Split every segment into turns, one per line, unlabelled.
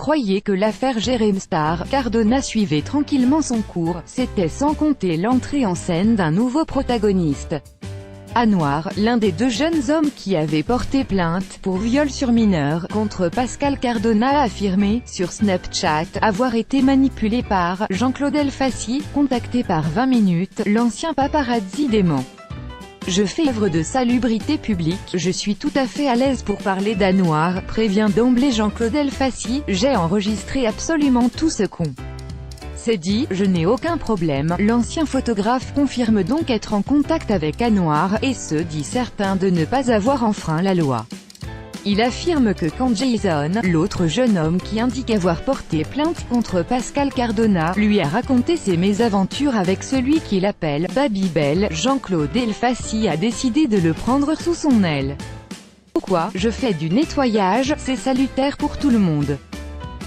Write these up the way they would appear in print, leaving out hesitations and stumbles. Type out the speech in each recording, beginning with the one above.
croyait que l'affaire Jérém Star Cardona suivait tranquillement son cours, c'était sans compter l'entrée en scène d'un nouveau protagoniste. Anouar, l'un des deux jeunes hommes qui avaient porté plainte pour viol sur mineur contre Pascal Cardona, a affirmé, sur Snapchat, avoir été manipulé par Jean-Claude Elfassi, contacté par 20 minutes, l'ancien paparazzi dément. Je fais œuvre de salubrité publique, je suis tout à fait à l'aise pour parler d'Anouar, prévient d'emblée Jean-Claude Elfassi, j'ai enregistré absolument tout ce qu'on c'est dit, je n'ai aucun problème. L'ancien photographe confirme donc être en contact avec Anouar, et se dit certain de ne pas avoir enfreint la loi. Il affirme que quand Jason, l'autre jeune homme qui indique avoir porté plainte contre Pascal Cardona, lui a raconté ses mésaventures avec celui qu'il appelle « Babybel », Jean-Claude Elfassi a décidé de le prendre sous son aile. Pourquoi? Je fais du nettoyage, c'est salutaire pour tout le monde.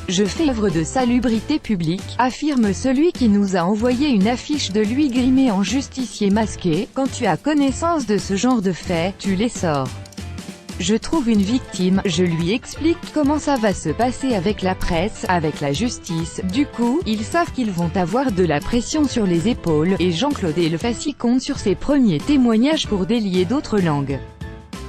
Je fais œuvre de salubrité publique, affirme celui qui nous a envoyé une affiche de lui grimé en justicier masqué. Quand tu as connaissance de ce genre de faits, tu les sors. Je trouve une victime, je lui explique comment ça va se passer avec la presse, avec la justice, du coup, ils savent qu'ils vont avoir de la pression sur les épaules, et Jean-Claude Elfassi compte sur ses premiers témoignages pour délier d'autres langues.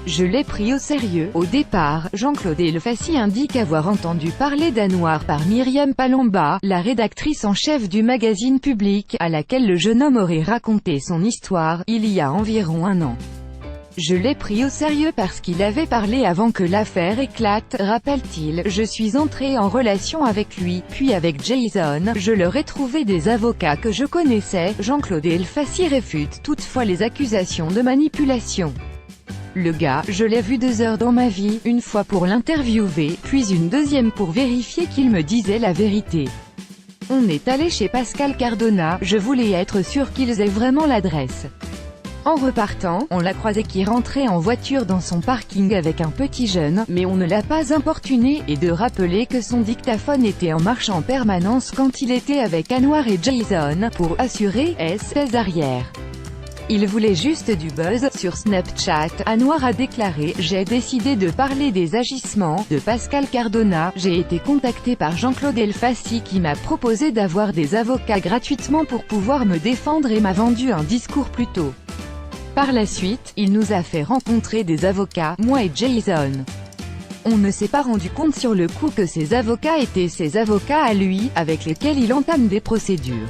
Je l'ai pris au sérieux. Au départ, Jean-Claude Elfassi indique avoir entendu parler d'Anouar par Myriam Palomba, la rédactrice en chef du magazine Public, à laquelle le jeune homme aurait raconté son histoire, il y a environ un an. Je l'ai pris au sérieux parce qu'il avait parlé avant que l'affaire éclate, rappelle-t-il. Je suis entré en relation avec lui, puis avec Jason, je leur ai trouvé des avocats que je connaissais. Jean-Claude Elfassi réfute toutefois les accusations de manipulation. Le gars, je l'ai vu 2 heures dans ma vie, une fois pour l'interviewer, puis une deuxième pour vérifier qu'il me disait la vérité. On est allé chez Pascal Cardona, je voulais être sûr qu'ils aient vraiment l'adresse. En repartant, on l'a croisé qui rentrait en voiture dans son parking avec un petit jeune, mais on ne l'a pas importuné, et de rappeler que son dictaphone était en marche en permanence quand il était avec Anouar et Jason, pour assurer ses arrières. Il voulait juste du buzz. Sur Snapchat, Anouar a déclaré « J'ai décidé de parler des agissements de Pascal Cardona, j'ai été contacté par Jean-Claude Elfassi qui m'a proposé d'avoir des avocats gratuitement pour pouvoir me défendre et m'a vendu un discours plus tôt. Par la suite, il nous a fait rencontrer des avocats, moi et Jason. On ne s'est pas rendu compte sur le coup que ces avocats étaient ses avocats à lui, avec lesquels il entame des procédures.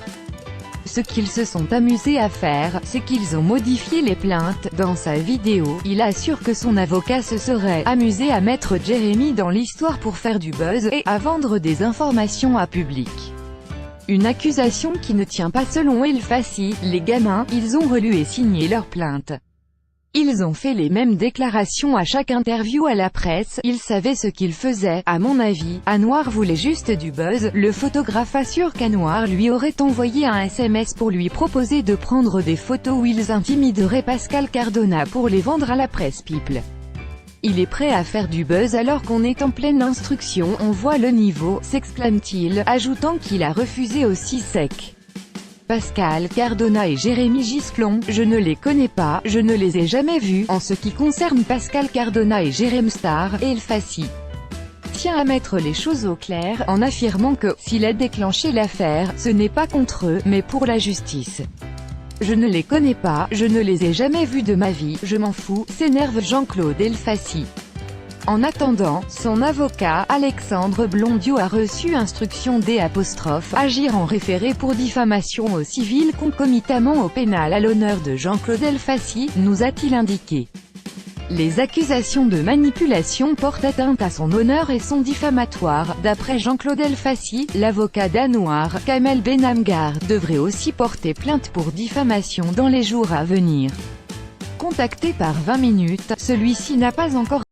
Ce qu'ils se sont amusés à faire, c'est qu'ils ont modifié les plaintes. Dans sa vidéo, il assure que son avocat se serait amusé à mettre Jérémy dans l'histoire pour faire du buzz, et à vendre des informations à public. Une accusation qui ne tient pas selon Elfassi. Les gamins, ils ont relu et signé leur plainte. Ils ont fait les mêmes déclarations à chaque interview à la presse, ils savaient ce qu'ils faisaient. À mon avis, Anouar voulait juste du buzz. Le photographe assure qu'Anouar lui aurait envoyé un SMS pour lui proposer de prendre des photos où ils intimideraient Pascal Cardona pour les vendre à la presse People. Il est prêt à faire du buzz alors qu'on est en pleine instruction, on voit le niveau, s'exclame-t-il, ajoutant qu'il a refusé aussi sec. Pascal Cardona et Jérémy Gisclon, je ne les connais pas, je ne les ai jamais vus. En ce qui concerne Pascal Cardona et Jérém Star, Elfassi tient à mettre les choses au clair, en affirmant que, s'il a déclenché l'affaire, ce n'est pas contre eux, mais pour la justice. Je ne les connais pas, je ne les ai jamais vus de ma vie, je m'en fous, s'énerve Jean-Claude Elfassi. En attendant, son avocat, Alexandre Blondiot a reçu instruction d'agir en référé pour diffamation au civil concomitamment au pénal à l'honneur de Jean-Claude Elfassi, nous a-t-il indiqué. Les accusations de manipulation portent atteinte à son honneur et sont diffamatoires. D'après Jean-Claude Elfassi, l'avocat d'Anouar, Kamel Benamgar, devrait aussi porter plainte pour diffamation dans les jours à venir. Contacté par 20 minutes, celui-ci n'a pas encore